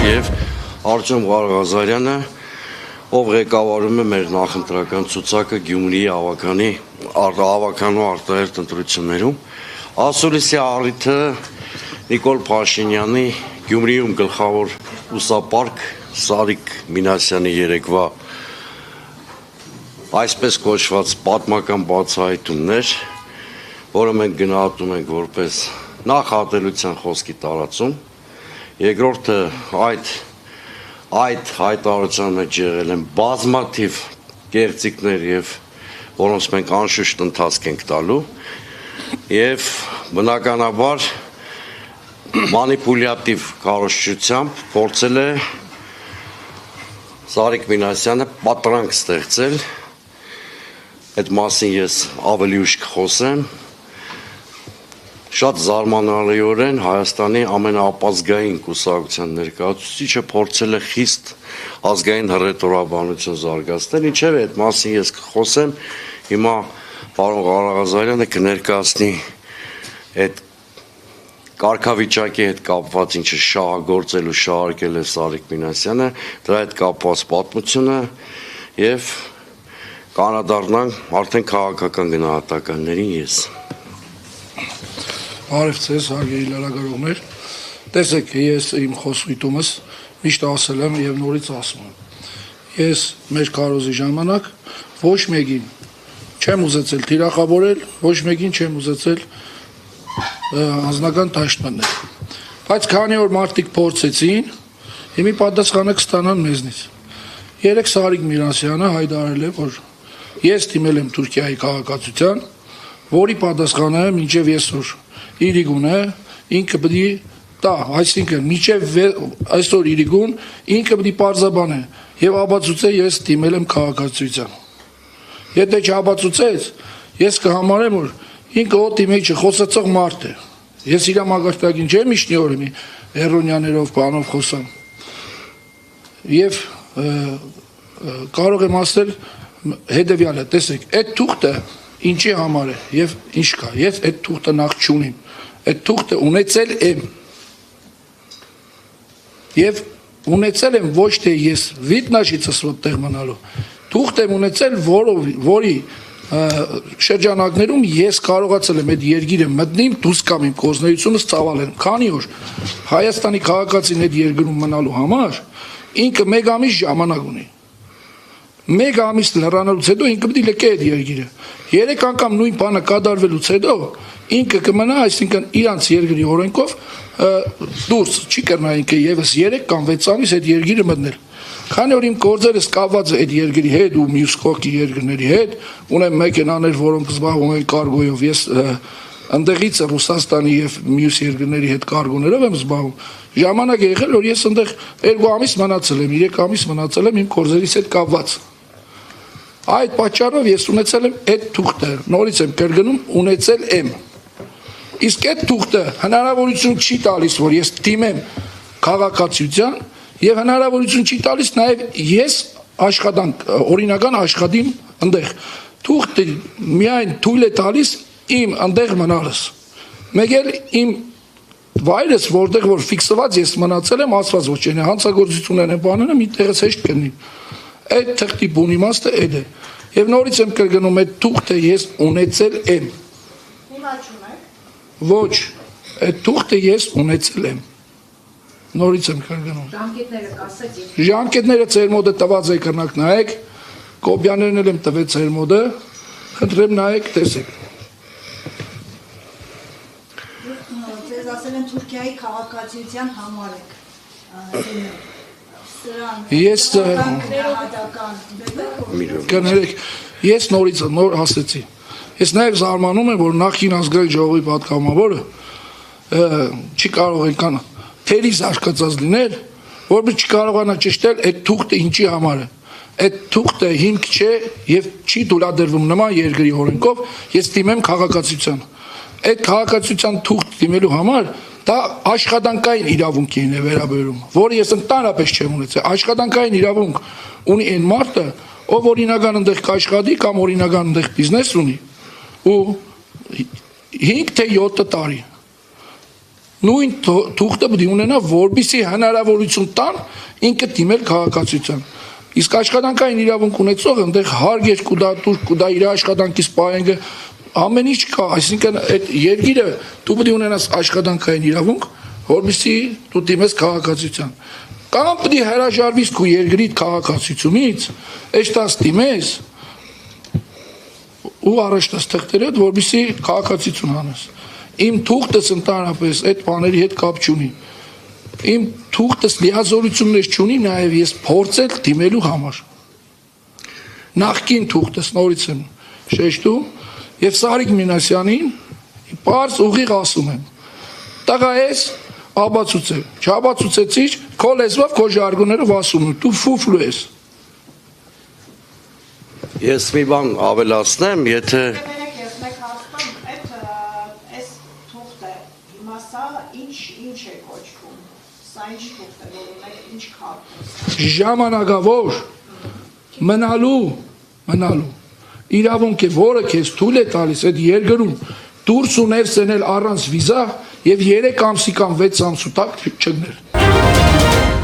եւ Արտյոմ Ղարղազարյանը, ով ղեկավարում է մեր նախընտրական ցուցակը Գյումրիի ավականու արտահերթ ընտրություններում, ասուլիսի առիթը Նիկոլ Փաշինյանի Գյումրիում գլխավոր ուսապարկ Սարիկ Մինասյանի երեկվա այսպես կոչված պատմական բացահայտումներ, որը մենք գնահատում ենք որպես նախ ատելության խոսքի տարածում, երկրորդը այդ հայտարարության մեջ եղել են բազմաթիվ կեղծիքներ եւ որոնց մենք անշուշտ ընթացք ենք տալու եւ բնականաբար մանիպուլյատիվ քարոզչությամբ փորձել է Սարիկ Մինասյանը պատրանք ստեղծել, այդ մասին ես ավելի ուշ կխոսեմ, շատ զարմանալիորեն Հայաստանի ամենաապազգային կուսակցության ներկայացուցիչը փորձել է խիստ ազգային հռետորաբանություն զարգացնել, ինչևէ այդ մասին ես կխոսեմ, հիմա պարոն Ղարղազարյանը կներկայացնի այդ կարգավիճակի հետ կապված ինչը շահագործել ու շահարկել է Սարիկ Մինասյանը, դրա հետ կապված պատմությունը եւ կանադառնանք արդեն քաղաքական գնահատականներին ես։ Բարև ձեզ, հարգելի լրագրողներ, տեսեք, ես իմ խոսվիտումս միշտ ասել եմ եւ նորից ասում եմ։ Ես մեր քարոզի ժամանակ ոչ մեկին չեմ ուզեցել թիրախավորել, ոչ մեկին չեմ ուզեցել անձնական տաշտմաններ։ Բայց քանի որ մարդիկ փորձեցին, հիմի պատասխանը կստանան մեզնից։ Երեք Սարիկ Մինասյանը հայտարարել է, որ ես դիմել եմ Թուրքիայի քաղաքացիության, որի պատասխանը մինչև այսօր իրիկուն է, ինքը պետք է տա, այսինքն մինչև այսօր իրիկուն ինքը պետք է պարզաբանե եւ ապացուցե ես դիմել եմ քաղաքացիության։ Եթե չապացուցեց, ես կհամարեմ, որ ինքը օդի մեջ խոսացող մարդ է։ Ես իր մագարտակին չեմ իշնի օրի Էրոնյաներով բանով խոսամ։ Եվ կարող եմ ասել հետեւյալը, տեսեք, այդ թուղթը ինչի համար է եւ ինչ կա։ Ես այդ թուղթը նախ չունիմ։ Այդ թուղթը ունեցել եմ։ Եվ ունեցել եմ ոչ թե ես վիտնաշիցս որտեղ մնալու։ Թուղթ եմ ունեցել, որի շրջանակներում ես կարողացել եմ այդ երգիրը մտնիմ, դուրս կամ իմ կոզնեությունս ծավալեմ, քանի որ Հայաստանի քաղաքացին այդ երկրում մնալու համար ինքը մեկ ամիս ժամանակ ունի։ Մեկ ամիս լրանալուց հետո ինքը պետք է լքե այդ երգիրը։ 3 անգամ նույն բանը կատարվելուց հետո ինքը կմնա, այսինքն իրանց երկրի օրենքով դուրս չի կրնա ինքը եւս 3 կամ 6 ամիս այդ երգիրը մտնել։ Քանի որ իմ գործերս կապված է այդ երկրի հետ ու մյուս կողքի երկրների հետ, ունեմ մեքենաներ, որոնք զբաղվում են կարգոյով, ես ընդեղից Ռուսաստանի եւ մյուս երկրների հետ կարգոներով եմ զբաղվում։ Ժամանակ է եղել, որ ես ընդեղ 2 ամիս մնացել եմ, 3 ամիս մնացել եմ իմ գործերից հետ կապված։ Այդ պատճառով ես ունեցել եմ այդ թուղթը, նորից եմ կրկնում, ունեցել եմ։ Իսկ այդ թուղթը հնարավորություն չի տալիս, որ ես դիմեմ քաղաքացիության եւ հնարավորություն չի տալիս նաեւ ես աշխատանք օրինական աշխատիմ այնտեղ թուղթը միայն թույլ է տալիս իմ այնտեղ մնալս մեկ էլ իմ վայրս որտեղ որ ֆիքսված ես մնացել եմ ասված ոչ չեն հանցագործություններ են բաները մի տեղս հեշտ կնի այդ թղթի բուն իմաստը այդ է եւ նորից եմ կրկնում այդ թուղթը ես ունեցել եմ հիմա չունեք ոչ այդ թուղթը ես ունեցել եմ Նորից եմ կրկնում։ Ժամկետները կասեք։ Ժամկետները ծեր մոդը տված եք կրնակ նայեք, կոպիաներն էլ եմ տվել ծեր մոդը, խնդրեմ նայեք, տեսեք։ Ձեզ ասել են Թուրքիայի քաղաքացիության համար եք Ես կներեք, ես նոր ասեցի։ Ես նաև զարմանում եմ, որ նախին ազգային ժողովի պատգամավորը չի կարող եկան թերի զարգացած լինել, որպես չկարողանա ճշտել այդ թուղթը ինչի համար է։ Այդ թուղթը հիմք չէ եւ չի դուրադրվում նման երկրի օրենքով, ես դիմեմ քաղաքացիության։ Այդ քաղաքացիության թուղթ դիմելու համար դա աշխատանքային իրավունքին է վերաբերում, որը ես ընդհանրապես չեմ ունեցել։ Աշխատանքային իրավունք ունի այն մարդը, ով օրինական այնտեղ կաշխատի կամ օրինական այնտեղ բիզնես ունի ու 5 թե 7 տարի նույն թուղթը պետք է ունենա, որպեսզի հնարավորություն տան ինքը դիմել քաղաքացիության։ Իսկ աշխատանքային իրավունք ունեցողը այնտեղ հարգեր կուտա, տուր կուտա, իր աշխատանքից պահենք ամեն ինչ կա, այսինքն այդ երկիրը դու պետք է ունենաս աշխատանքային իրավունք, որպեսզի դու դիմես քաղաքացիության։ Կամ պետք է հրաժարվես քո երկրի քաղաքացիությունից, այստաս դիմես ու առաջտաս թղթերդ, որպեսզի քաղաքացիություն անես։ Իմ թուղթս ընդհանրապես այդ բաների հետ կապ չունի։ Իմ թուղթս լիազորություններ չունի նաև ես փորձել դիմելու համար։ Նախկին թուղթս նորից եմ շեշտում եւ Սարիկ Մինասյանին բարձ ուղիղ ասում եմ։ Տղա ես աբացուցե, չաբացուցեցիր, քո լեզվով քո ժարգոներով ասում եմ, դու ֆուֆլու ես։ Ես մի բան ավելացնեմ, եթե Ես մեկ հարցնում, այս թուղթը հիմա սա ինչ է կոչվում, սա ինչ թուղթ է, որ ունեք ինչ քարտ է։ Ժամանակավոր մնալու իրավունք է, որը քեզ թույլ է տալիս այդ երկրում դուրս ու ներս ենել առանց վիզա եւ 3 ամսի կամ 6 ամսու տակ չգնել։